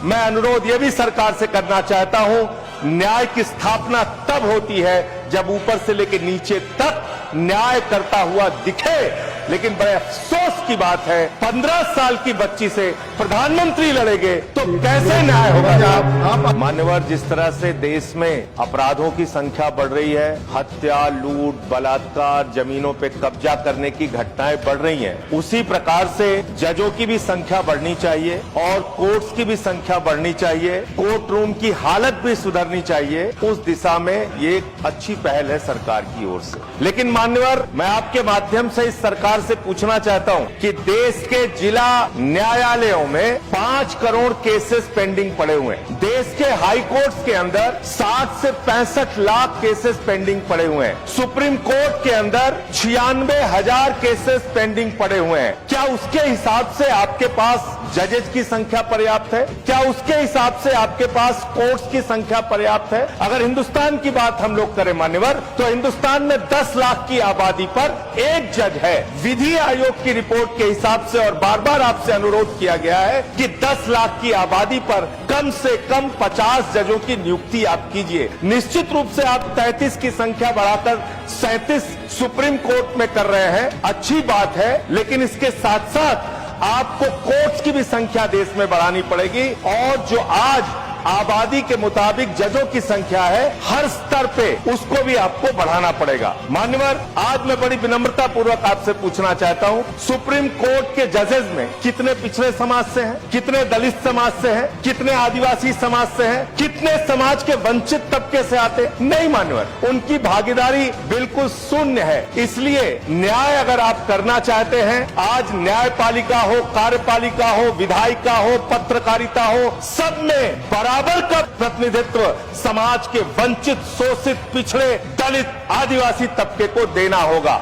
मैं अनुरोध ये भी सरकार से करना चाहता हूं, न्याय की स्थापना तब होती है जब ऊपर से लेकर नीचे तक न्याय करता हुआ दिखे। लेकिन बड़े अफसोस की बात है, 15 साल की बच्ची से प्रधानमंत्री लड़ेंगे तो कैसे न्याय होगा? मान्यवर, जिस तरह से देश में अपराधों की संख्या बढ़ रही है, हत्या, लूट, बलात्कार, जमीनों पे कब्जा करने की घटनाएं बढ़ रही हैं, उसी प्रकार से जजों की भी संख्या बढ़नी चाहिए और कोर्ट्स की भी संख्या बढ़नी चाहिए, कोर्ट रूम की हालत भी सुधरनी चाहिए। उस दिशा में ये एक अच्छी पहल है सरकार की ओर से। लेकिन मान्यवर, मैं आपके माध्यम से इस सरकार से पूछना चाहता हूं कि देश के जिला न्यायालयों में 5 करोड़ केसेस पेंडिंग पड़े हुए हैं। देश के हाई कोर्ट्स के अंदर 60 से 65 लाख केसेस पेंडिंग पड़े हुए हैं। सुप्रीम कोर्ट के अंदर 96,000 केसेस पेंडिंग पड़े हुए हैं। क्या उसके हिसाब से आपके पास जजेज की संख्या पर्याप्त है? क्या उसके हिसाब से आपके पास कोर्ट्स की संख्या पर्याप्त है? अगर हिंदुस्तान की बात हम लोग करें मान्यवर, तो हिंदुस्तान में 10 लाख की आबादी पर एक जज है। विधि आयोग की रिपोर्ट के हिसाब से और बार बार आपसे अनुरोध किया गया है कि 10 लाख की आबादी पर कम से कम 50 जजों की नियुक्ति आप कीजिए। निश्चित रूप से आप 33 की संख्या बढ़ाकर 37 सुप्रीम कोर्ट में कर रहे हैं, अच्छी बात है, लेकिन इसके साथ साथ आपको कोर्ट्स की भी संख्या देश में बढ़ानी पड़ेगी और जो आज आबादी के मुताबिक जजों की संख्या है, हर स्तर पे उसको भी आपको बढ़ाना पड़ेगा। मान्यवर, आज मैं बड़ी विनम्रता पूर्वक आपसे पूछना चाहता हूं, सुप्रीम कोर्ट के जजेस में कितने पिछड़े समाज से हैं, कितने दलित समाज से हैं, कितने आदिवासी समाज से हैं, कितने समाज के वंचित तबके से आते? नहीं मान्यवर, उनकी भागीदारी बिल्कुल शून्य है। इसलिए न्याय अगर आप करना चाहते हैं, आज न्यायपालिका हो, कार्यपालिका हो, विधायिका हो, पत्रकारिता हो, सब में बराबर का प्रतिनिधित्व समाज के वंचित, शोषित, पिछड़े, दलित, आदिवासी तबके को देना होगा।